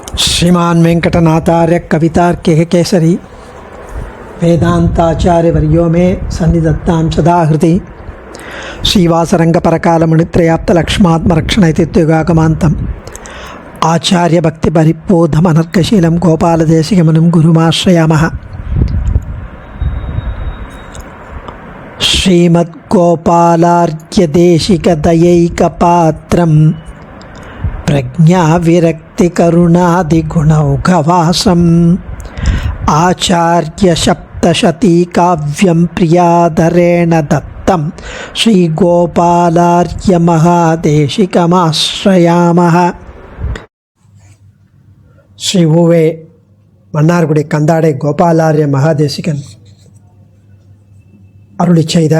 श्रीमान वेंकटनाथार्य कवितार्किक केसरी वेदांताचार्य वर्यो में सन्निधत्तां सदा हृदि श्रीवासरंग परकालमुनित्रयाप्त लक्ष्मात्मरक्षणैतित्युगागमान्तम् आचार्य भक्ति परिपोधमनर्कशीलं गोपालदेशिकमुनिं गुरुमाश्रयामः। श्रीमद्गोपालार्घ्यदेशिकदयैकपात्रं प्रज्ञाविरक्तिकरुणादिगुणौघवासम् आचार्यसप्तशतीकाव्यं प्रियादरेण दत्तं श्रीगोपालार्घ्यमहादेशिकमाश्रयामः। ஸ்ரீ ஊவே மன்னார்குடி கந்தாடை கோபாலார்ய மகாதேசிகன் அருளி செய்த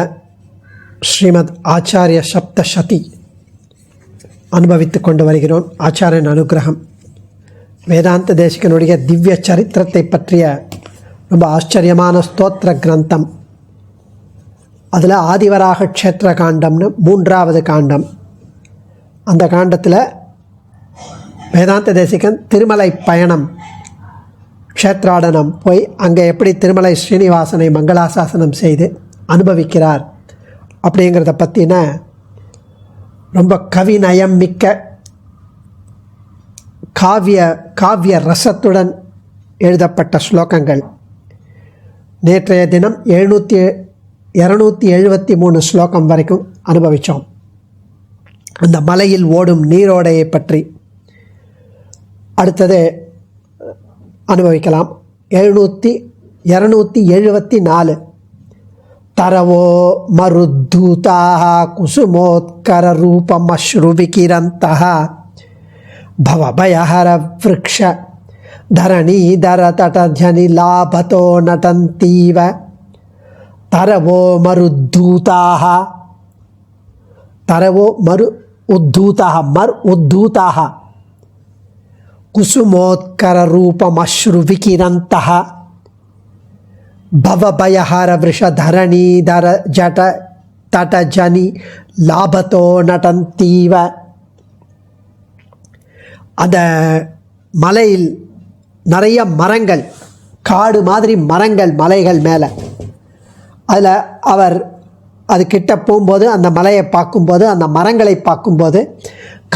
ஸ்ரீமத் ஆச்சாரிய சப்தசதி அனுபவித்து கொண்டு வருகிறோம். ஆச்சாரியன் அனுகிரகம் வேதாந்த தேசிகனுடைய திவ்ய சரித்திரத்தை பற்றிய ரொம்ப ஆச்சரியமான ஸ்தோத்திர கிரந்தம். அதில் ஆதிவராக க்ஷேத்திர காண்டம்னு 3வது காண்டம். அந்த காண்டத்தில் வேதாந்த தேசிகன் திருமலை பயணம் க்ஷேத்ராடனம் போய் அங்கே எப்படி திருமலை ஸ்ரீனிவாசனை மங்களாசாசனம் செய்து அனுபவிக்கிறார் அப்படிங்கிறத பற்றின ரொம்ப கவிநயம் மிக்க காவிய ரசத்துடன் எழுதப்பட்ட ஸ்லோகங்கள். நேற்றைய தினம் 273 ஸ்லோகம் வரைக்கும் அனுபவித்தோம். அந்த மலையில் ஓடும் நீரோடையை பற்றி அடுத்தது அனுபவிக்கலாம். 274 தரவோ மருத்தூதாக குசுமோத்கர ரூபமஸ்ருவிகிரந்தः பவபயஹர விருக்ஷ தரணீதர தடஜனி லாபதோ நடந்தீவ தரவோ மருத்தூதாக தரவோ மரு உத்தூதாக மர் உத்தூதாக குசுமோத்கர ரூபமஸ்ருவிகிரந்தः பவபயஹர விஷதரணீதர ஜட தடஜனி லாபதோ நடந்தீவ. அந்த மலையில் நிறைய மரங்கள், காடு மாதிரி மரங்கள் மலைகள் மேலே. அதில் அவர் அது கிட்ட போகும்போது அந்த மலையை பார்க்கும்போது அந்த மரங்களை பார்க்கும்போது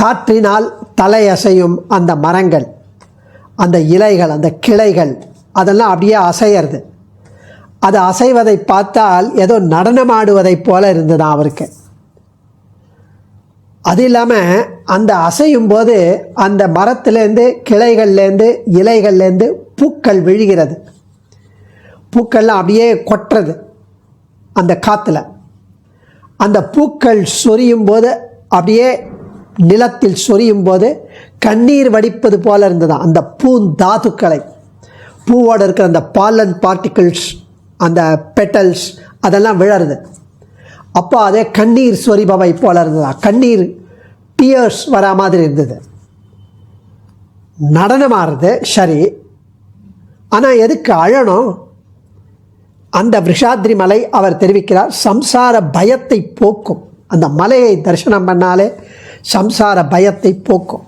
காற்றினால் தலையசையும் அந்த மரங்கள், அந்த இலைகள், அந்த கிளைகள் அதெல்லாம் அப்படியே அசையிறது. அது அசைவதை பார்த்தால் ஏதோ நடனமாடுவதைப் போல இருந்தது அவருக்கு. அது இல்லாமல் அந்த அசையும் போது அந்த மரத்துலேருந்து கிளைகள்லேருந்து இலைகள்லேருந்து பூக்கள் விழுகிறது. பூக்கள்லாம் அப்படியே கொட்டுறது அந்த காற்றுல. அந்த பூக்கள் சொரியும் போது அப்படியே நிலத்தில் சொரியும் போது கண்ணீர் வடிப்பது போல இருந்தது. அந்த பூந்தாதுக்களை, பூவோடு இருக்கிற அந்த பாலன் பார்ட்டிகிள்ஸ், அந்த பெட்டல்ஸ் அதெல்லாம் விழருது. அப்போ அதே கண்ணீர் சொரிபவை போல இருந்ததா, கண்ணீர் டியர்ஸ் வரா மாதிரி இருந்தது. நடனமாறுது சரி, ஆனால் எதுக்கு அழணும்? அந்த விஷாத்ரி மலை அவர் தெரிவிக்கிறார் சம்சார பயத்தை போக்கும். அந்த மலையை தரிசனம் பண்ணாலே சம்சார பயத்தை போக்கும்.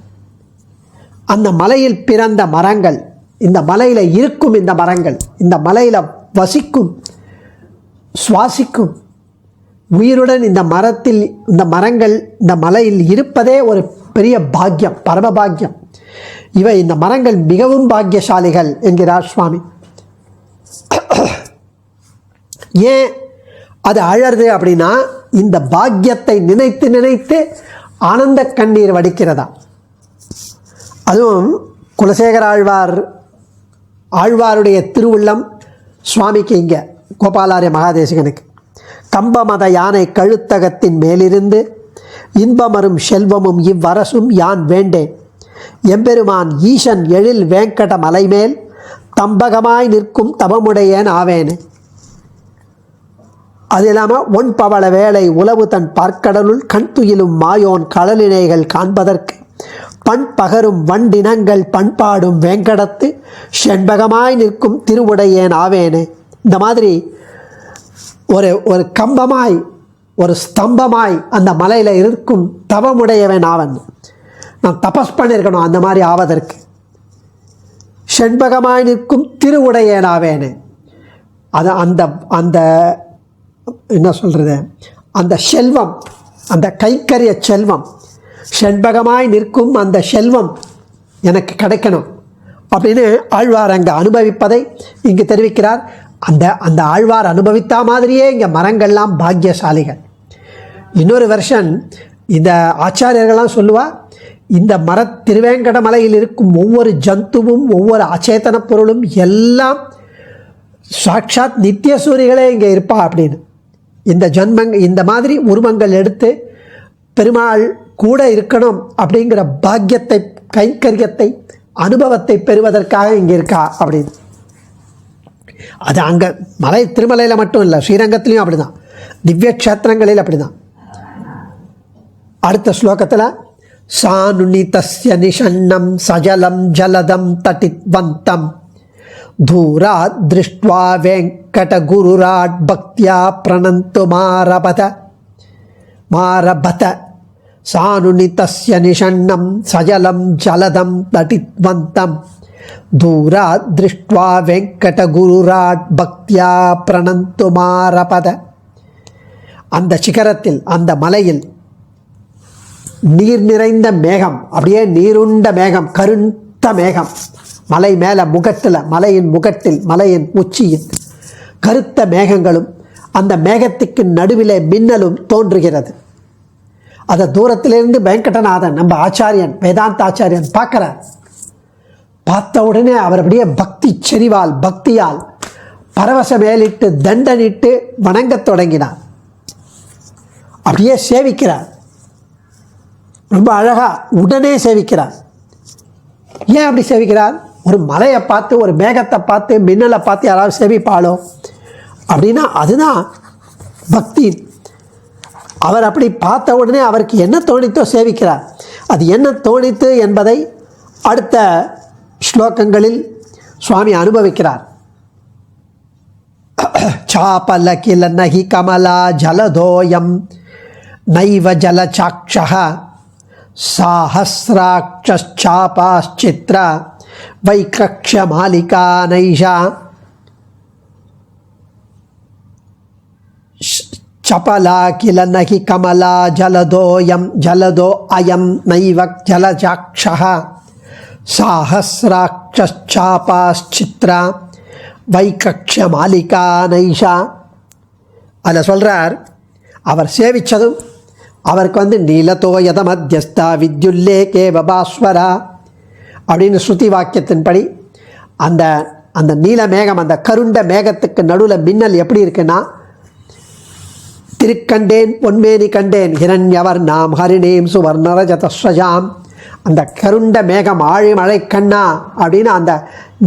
அந்த மலையில் பிறந்த மரங்கள், இந்த மலையில் இருக்கும் இந்த மரங்கள், இந்த மலையில் வசிக்கும் சுவாசிக்கும் உயிருடன் இந்த மரத்தில் இந்த மரங்கள் இந்த மலையில் இருப்பதே ஒரு பெரிய பாக்கியம், பரம பாக்கியம். இவை இந்த மரங்கள் மிகவும் பாக்கியசாலிகள் என்கிறார் சுவாமி. ஏன் அது அழறது அப்படின்னா, இந்த பாக்கியத்தை நினைத்து நினைத்து ஆனந்த கண்ணீர் வடிக்கிறதா. அதுவும் குலசேகர ஆழ்வாருடைய திருவுள்ளம் சுவாமிக்கு, இங்கே கோபாலார்ய மகாதேசிகனுக்கு கம்பமத யானை கழுத்தகத்தின் மேலிருந்து இன்பமரும் செல்வமும் இவ்வரசும் யான் வேண்டேன் எம்பெருமான் ஈசன் எழில் வேங்கட மலைமேல் தம்பகமாய் நிற்கும் தவமுடையன் ஆவேன். அது இல்லாமல் ஒன் பவள வேளை உளவு தன் பார்க்கடலுள் கண் துயிலும் மாயோன் கடலினைகள் காண்பதற்கு பண்பகரும் வண்டினங்கள் பண்பாடும் வேங்கடத்து செண்பகமாய் நிற்கும் திருவுடையேன் ஆவேனே. இந்த மாதிரி ஒரு கம்பமாய் ஒரு ஸ்தம்பமாய் அந்த மலையில் இருக்கும் தவமுடையவன் ஆவன். நான் தபஸ் பண்ணியிருக்கணும் அந்த மாதிரி ஆவதற்கு. செண்பகமாய் நிற்கும் திருவுடையனாவேனே. அது அந்த அந்த என்ன சொல்கிறது, அந்த செல்வம், அந்த கைக்கரிய செல்வம், செண்பகமாய் நிற்கும் அந்த செல்வம் எனக்கு கிடைக்கணும் அப்படின்னு ஆழ்வார் அங்கே அனுபவிப்பதை இங்கு தெரிவிக்கிறார். அந்த அந்த ஆழ்வார் அனுபவித்த மாதிரியே இங்கே மரங்கள்லாம் பாக்கியசாலிகள். இன்னொரு வெர்ஷன் இந்த ஆச்சாரியர்கள்லாம் சொல்லுவார், இந்த திருவேங்கடமலையில் இருக்கும் ஒவ்வொரு ஜந்துவும் ஒவ்வொரு அச்சேதன பொருளும் எல்லாம் சாட்சாத் நித்திய சூரிகளே இங்கே இருப்பா அப்படின்னு. இந்த மாதிரி உருவங்கள் எடுத்து பெருமாள் கூட இருக்கணும் அப்படிங்கிற பாக்கியத்தை, கைங்கரியத்தை, அனுபவத்தை பெறுவதற்காக இங்கே இருக்கா அப்படின்னு. அது அங்கே திருமலையில் மட்டும் இல்லை, ஸ்ரீரங்கத்திலையும் அப்படி தான், திவ்ய க்ஷேத்திரங்களில் அப்படி தான். அடுத்த ஸ்லோகத்தில் சானுனிதஸ்ய நிஷன்னம் சஜலம் ஜலதம் தட்டித்வந்தம் தூராத் திருஷ்ட்வா வெங்கடகுருராட் பக்தியா பிரணந்து மாரபத சானுனிதஸ்ய நிஷன்னம் சஜலம் ஜலதம் தட்டித்வந்தம் தூராத் திருஷ்ட்வா வெங்கடகுருராட் பக்தியா பிரணந்து மாரபத. அந்த சிகரத்தில், அந்த மலையில் நீர் நிறைந்த மேகம், அப்படியே நீருண்ட மேகம், கருத்த மேகம், மலை மேலே முகட்டில், மலையின் முகட்டில், மலையின் உச்சியில் கருத்த மேகங்களும், அந்த மேகத்துக்கு நடுவிலே மின்னலும் தோன்றுகிறது. அதை தூரத்திலிருந்து வெங்கடநாதன், நம்ம ஆச்சாரியன், வேதாந்த ஆச்சாரியன் பார்க்குறார். பார்த்த உடனே அவர் அப்படியே பக்தி செறிவால், பக்தியால் பரவச மேலிட்டு தண்டனிட்டு வணங்கத் தொடங்கினார். அப்படியே சேவிக்கிறார், ரொம்ப அழகாக உடனே சேவிக்கிறார். ஏன் அப்படி சேவிக்கிறார்? ஒரு மலையை பார்த்து, ஒரு மேகத்தை பார்த்து, மின்னலை பார்த்து யாராவது சேவிப்பாளோ அப்படின்னா அதுதான் பக்தி. அவர் அப்படி பார்த்த உடனே அவருக்கு என்ன தோணித்தோ சேவிக்கிறார். அது என்ன தோணித்து என்பதை அடுத்த ஸ்லோகங்களில் சுவாமி அனுபவிக்கிறார். சாபல கில நகி கமலா ஜலதோயம் நைவ ஜலசாக்ஷः சாஹஸ்ராக்ஷாபாஸ்சித்ர வைக்ரக்ஷ்ய மாலிகா நைஷா சபலா கில நகி கமலா ஜலதோயம் ஜலதோ அயம் நைவ ஜலசாக்ஷः சாஹஸ்ராக்ஷாபாஸ்சித்ர வைக்ரக்ஷ்ய மாலிகா நைஷா. அதில் சொல்கிறார், அவர் சேவித்ததும் அவருக்கு நீலதோயத மத்தியஸ்தா வித்யுல்லே கே பபாஸ்வரா அப்படின்னு ஸ்ருதி வாக்கியத்தின்படி அந்த அந்த நீல மேகம், அந்த கருண்ட மேகத்துக்கு நடுவில் மின்னல் எப்படி இருக்குன்னா, திருக்கண்டேன் பொன்மேனி கண்டேன் ஹிரண்யவர் நாம் ஹரிணேம் சுவர்ணரஜதஸ்வஜாம். அந்த கருண்ட மேகம், ஆழிமழை கண்ணா அப்படின்னு அந்த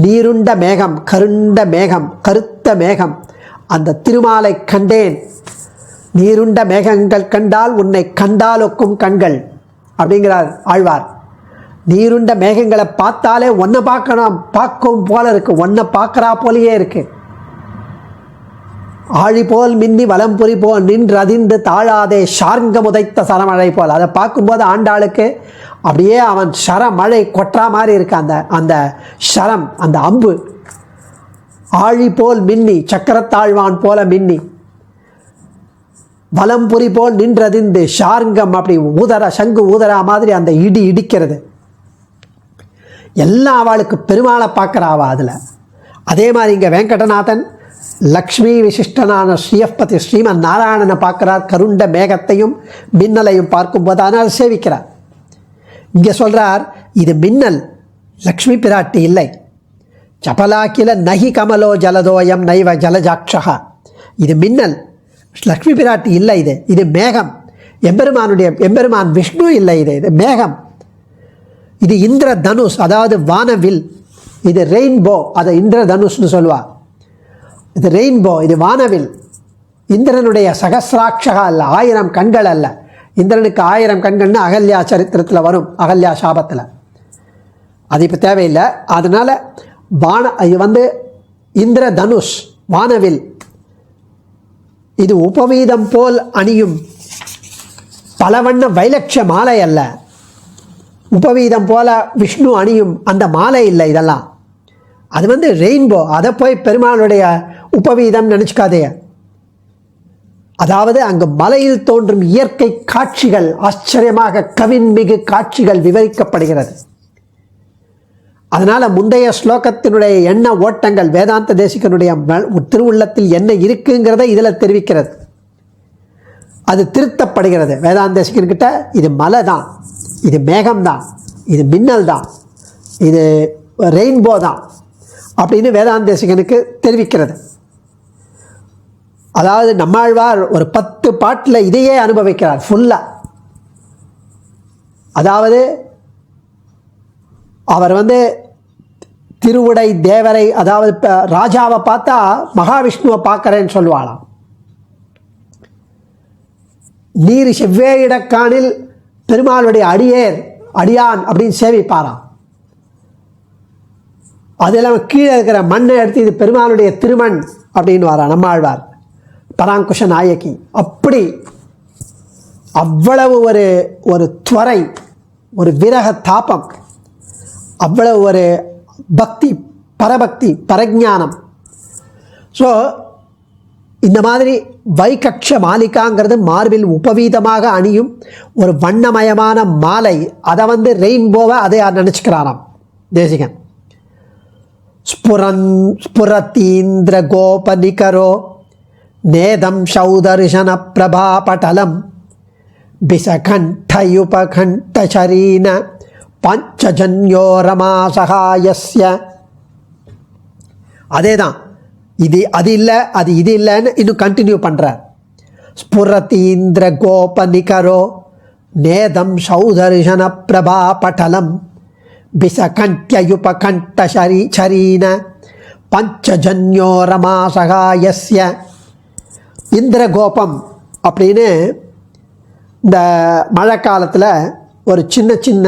நீருண்ட மேகம், கருண்ட மேகம், கருத்த மேகம், அந்த திருமாலை கண்டேன். நீருண்ட மேகங்கள் கண்டால் உன்னை கண்டாலொக்கும் கண்கள் அப்படிங்கிறார் ஆழ்வார். நீருண்ட மேகங்களை பார்த்தாலே ஒன்றை பார்க்கணும், பார்க்கும் போல இருக்கு, ஒன்றை பார்க்குறா போலேயே இருக்கு. ஆழி போல் மின்னி வலம்புரி போல் நின்று அதிர்ந்து தாழாதே ஷார்ங்க முதைத்த சரமழை போல். அதை பார்க்கும்போது ஆண்டாளுக்கு அப்படியே அவன் மழை கொற்றா மாதிரி இருக்கு. அந்த அந்த ஷரம், அந்த அம்பு ஆழி போல் மின்னி, சக்கரத்தாழ்வான் போல மின்னி, வலம்புரி போல் நின்றதிந்து ஷார்ங்கம், அப்படி ஊதரா, சங்கு ஊதரா மாதிரி அந்த இடி இடிக்கிறது. எல்லாம் அவளுக்கு பெருமாளை பார்க்குறாவா அதில். அதே மாதிரி இங்கே வெங்கடநாதன் லக்ஷ்மி விசிஷ்டனான ஸ்ரீயப்பதி ஸ்ரீமன் நாராயணனை பார்க்குறார். கருண்ட மேகத்தையும் மின்னலையும் பார்க்கும்போது அதனால் சேவிக்கிறார். இங்கே சொல்கிறார், இது மின்னல், லக்ஷ்மி பிராட்டி இல்லை. சபலாக்கில நகி கமலோ ஜலதோயம் நைவ ஜலஜாக்ஷா. இது மின்னல், லக்ஷ்மி பிராட்டி இல்லை. இது மேகம், எம்பெருமான் விஷ்ணு இல்லை. இது மேகம். இது இந்திர தனுஷ், அதாவது வானவில். இது ரெயின்போ, அதை இந்திர தனுஷ்னு சொல்லுவா. இது ரெயின்போ, இது வானவில். இந்திரனுடைய சகசிராட்சகா அல்ல, 1000 கண்கள் அல்ல. இந்திரனுக்கு 1000 கண்கள்னு அகல்யா சரித்திரத்தில் வரும், அகல்யா சாபத்தில். அது இப்போ தேவையில்லை. அதனால் இது இந்திர தனுஷ், வானவில். இது உபவீதம் போல் அணியும் பலவண்ண வைலட்ச மாலை அல்ல. உபவீதம் போல விஷ்ணு அணியும் அந்த மாலை இல்லை. இதெல்லாம் அது ரெயின்போ. அதை போய் பெருமாளுடைய உபவீதம் நினச்சிக்காதே. அதாவது அங்கு மலையில் தோன்றும் இயற்கை காட்சிகள், ஆச்சரியமாக கவின்மிகு காட்சிகள் விவரிக்கப்படுகிறது. அதனால் முந்தைய ஸ்லோகத்தினுடைய எண்ண ஓட்டங்கள் வேதாந்த தேசிகனுடைய திருவுள்ளத்தில் என்ன இருக்குங்கிறத இதில் தெரிவிக்கிறது. அது திருத்தப்படுகிறது வேதாந்த தேசிகன்கிட்ட. இது மலை தான், இது மேகம்தான், இது மின்னல் தான், இது ரெயின்போ தான் அப்படின்னு வேதாந்த தேசிகனுக்கு தெரிவிக்கிறது. அதாவது நம்மாழ்வார் ஒரு 10 பாட்டில் இதையே அனுபவிக்கிறார் ஃபுல்லாக. அதாவது அவர் திருவுடை தேவரை, அதாவது ராஜாவை பார்த்தா மகாவிஷ்ணுவை பார்க்குறேன்னு சொல்லுவாளாம். நீர் செவ்வேயிடக்கானில் பெருமாளுடைய அடியான் அப்படின்னு சேவிப்பாராம். அது இல்லாமல் கீழே இருக்கிற மண்ணை எடுத்து இது பெருமாளுடைய திருமண் அப்படின்னு வாரா நம்மாழ்வார் பராங்குஷ நாயகி. அப்படி அவ்வளவு ஒரு துவரை, ஒரு விரக தாபம், அவ்வளவு ஒரு பக்தி, பரபக்தி, பரஜானம். ஸோ இந்த மாதிரி வைகக்ஷ மாலிகாங்கிறது மார்பில் உபவீதமாக அணியும் ஒரு வண்ணமயமான மாலை. அதை ரெயின்போவை அதை நினச்சிக்கிறாராம் தேசிகன். ஸ்புரத்தீந்திர கோபநிகரோ நேதம் சௌதர்ஷன பிரபா பட்டலம் பிசகண்டயுபகண்டசரீன பஞ்சஜன்யோ ரமாசகாயஸ்ய. அதே தான், அது இல்லை, அது இது இல்லைன்னு இன்னும் கண்டினியூ பண்ணுறார். ஸ்புரதீந்திர கோபநிகரோ நேதம் சௌதர்ஷன பிரபா பட்டலம் பிசகண்டயுபகண்டசரீன பஞ்சஜன்யோ ரமாசகாயஸ்ய. இந்திரகோபம் அப்படின்னு இந்த மழை காலத்தில் ஒரு சின்ன சின்ன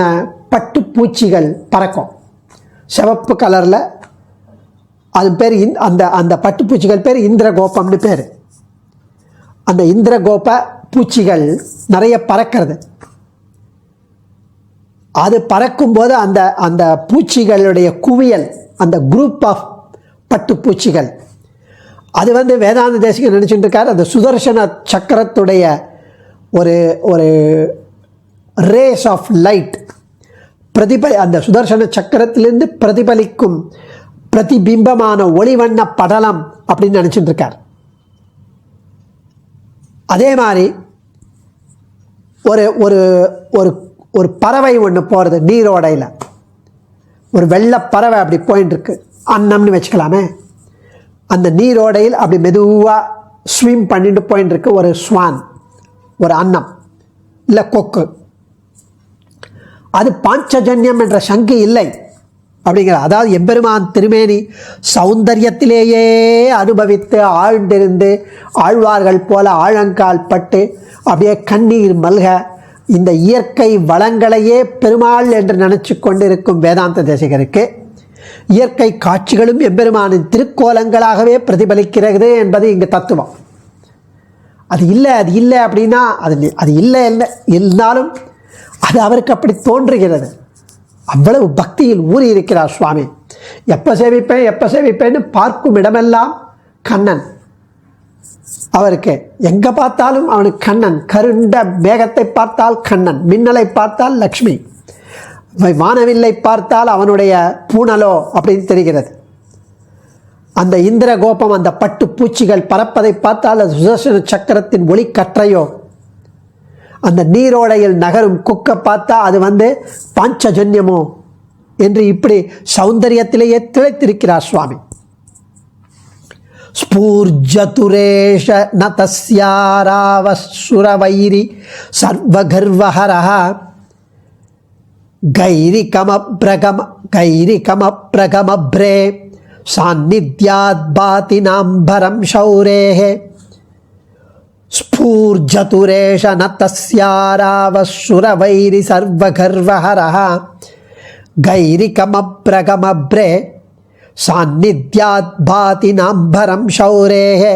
பட்டுப்பூச்சிகள் பறக்கும், சிவப்பு கலரில். அது பேர் அந்த பட்டுப்பூச்சிகள் பேர் இந்திரகோபம்னு பேர். அந்த இந்திரகோப பூச்சிகள் நிறைய பறக்கிறது. அது பறக்கும்போது அந்த பூச்சிகளுடைய குவியல், அந்த குரூப் ஆஃப் பட்டுப்பூச்சிகள், அது வேதாந்த தேசிகன் நினச்சிட்டு இருக்கார். அந்த சுதர்சன சக்கரத்துடைய ஒரு ரேஸ் ஆஃப் லைட் அந்த சுதர்சன சக்கரத்திலிருந்து பிரதிபலிக்கும் பிரதிபிம்பமான ஒளிவண்ண படலம் அப்படின்னு நினச்சிட்டு இருக்கார். அதே மாதிரி ஒரு ஒரு ஒரு பறவை ஒன்று போகிறது நீரோடையில், ஒரு வெள்ளை பறவை அப்படி போயின்னு இருக்கு, அன்னம்னு வச்சுக்கலாமே. அந்த நீரோடையில் அப்படி மெதுவாக ஸ்விம் பண்ணிட்டு போயின்னு இருக்கு ஒரு ஸ்வான், ஒரு அன்னம் இல்லை கொக்கு. அது பாஞ்சஜன்யம் என்ற சங்கு இல்லை அப்படிங்கிற. அதாவது எம்பெருமான் திருமேனி சௌந்தரியத்திலேயே அனுபவித்து ஆழ்ந்திருந்து ஆழ்வார்கள் போல ஆழங்கால் பட்டு அப்படியே கண்ணீர் மல்க இந்த இயற்கை வளங்களையே பெருமாள் என்று நினச்சி கொண்டிருக்கும் வேதாந்த தேசிகருக்கு இயற்கை காட்சிகளும் எம்பெருமானின் திருக்கோலங்களாகவே பிரதிபலிக்கிறது என்பது இங்கு தத்துவம். அது இல்லை அப்படின்னா அது இல்லை இருந்தாலும் அது அவருக்கு அப்படி தோன்றுகிறது. அவ்வளவு பக்தியில் ஊறி இருக்கிறார் சுவாமி. எப்போ சேவிப்பேன்னு பார்க்கும் இடமெல்லாம் கண்ணன். அவருக்கு எங்கே பார்த்தாலும் அவனுக்கு கண்ணன். கருண்ட மேகத்தை பார்த்தால் கண்ணன், மின்னலை பார்த்தால் லக்ஷ்மி, வானவில்லை பார்த்தால் அவனுடைய பூனலோ அப்படின்னு தெரிகிறது. அந்த இந்திரகோபம், அந்த பட்டு பூச்சிகள் பறப்பதை பார்த்தால் அது சுதர்சன சக்கரத்தின் ஒளி கற்றையோ, அந்த நீரோடையில் நகரும் கொக்கை பார்த்தா அது பாஞ்சஜன்யமோ என்று இப்படி சௌந்தரியத்திலேயே திளைத்திருக்கிறார் சுவாமி. ஸ்பூர்ஜதுரேஷ நதஸ்யாராவசுரவைரி சர்வகர்வஹரஹ கைரிகமப்ரகமப்ரே சாநித்யாத் பாதினாம்பரம் சௌரேஹே. ஸ்பூர்ஜதுரேஷ நதஸ்யாராவசுரவைரி சர்வகர்வஹரஹ கைரிகமப்ரகமப்ரே சாநித்யாத் பாதினாம்பரம் சௌரேஹே.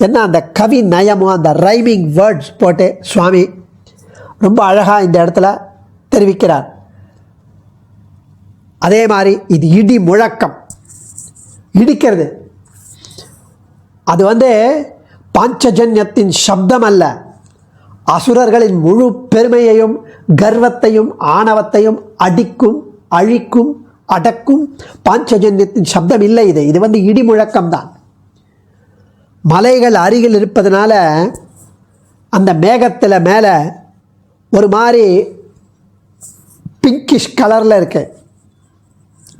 என்ன அந்த கவி நயமும் அந்த ரைமிங் வேர்ட்ஸ் போட்டு சுவாமி ரொம்ப அழகாக இந்த இடத்துல தெரிவிக்கிறார். அதே மாதிரி இது இடி முழக்கம், இடிக்கிறது. அது பாஞ்சஜன்யத்தின் சப்தம் அல்ல, அசுரர்களின் முழு பெருமையையும் கர்வத்தையும் ஆணவத்தையும் அடிக்கும், அழிக்கும், அடக்கும் பாஞ்சஜன்யத்தின் சப்தம் இல்லை. இது இடி முழக்கம்தான். மலைகள் அருகில் இருப்பதனால அந்த மேகத்தில் மேலே ஒரு மாதிரி பிங்கிஷ் கலரில் இருக்கு,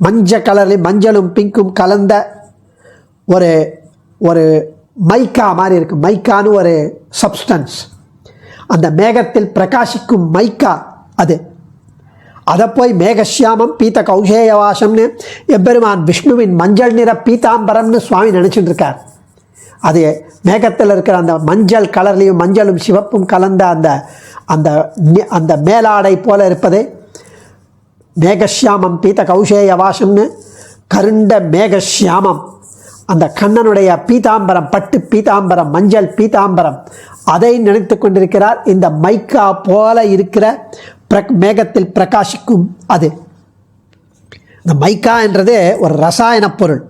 மஞ்சள் கலர்லேயும் மஞ்சளும் பிங்க்கும் கலந்த ஒரு ஒரு மைக்கா மாதிரி இருக்குது. மைக்கான்னு ஒரு சப்ஸ்டன்ஸ், அந்த மேகத்தில் பிரகாசிக்கும் மைக்கா அதை போய் மேகசியாமம் பீத்த கௌசேயவாசம்னு எம்பெருமான் விஷ்ணுவின் மஞ்சள் நிற பீதாம்பரம்னு சுவாமி நினச்சிட்டு இருக்கார். அது மேகத்தில் இருக்கிற அந்த மஞ்சள் கலர்லேயும் மஞ்சளும் சிவப்பும் கலந்த அந்த அந்த அந்த மேலாடை போல இருப்பது மேகசியாமம் பீத்த கௌசேயவாசம்னு, கருண்ட மேகசியாமம், அந்த கண்ணனுடைய பீதாம்பரம், பட்டு பீதாம்பரம், மஞ்சள் பீதாம்பரம், அதை நினைத்து கொண்டிருக்கிறார். இந்த மைக்கா போல இருக்கிற மேகத்தில் பிரகாசிக்கும் அது. இந்த மைக்கா என்றது ஒரு ரசாயன பொருள்,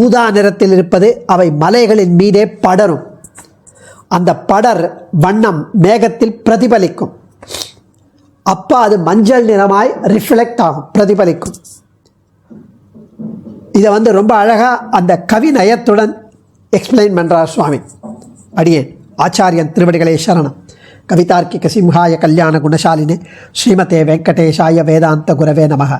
ஊதா நிறத்தில் இருப்பது. அவை மலைகளின் மீதே படரும். அந்த படர் வண்ணம் மேகத்தில் பிரதிபலிக்கும். அப்போ அது மஞ்சள் நிறமாய் ரிஃப்ளெக்ட் ஆகும், பிரதிபலிக்கும். இதை ரொம்ப அழகாக அந்த கவி நயத்துடன் எக்ஸ்பிளைன் பண்ணுறார் சுவாமி. அடியேன் ஆச்சாரியன் திருவடிகளே சரணம். கவிதார்க்கிக சிம்ஹாய கல்யாண குணசாலினே ஸ்ரீமதே வெங்கடேஷாய வேதாந்த குரவே நமக.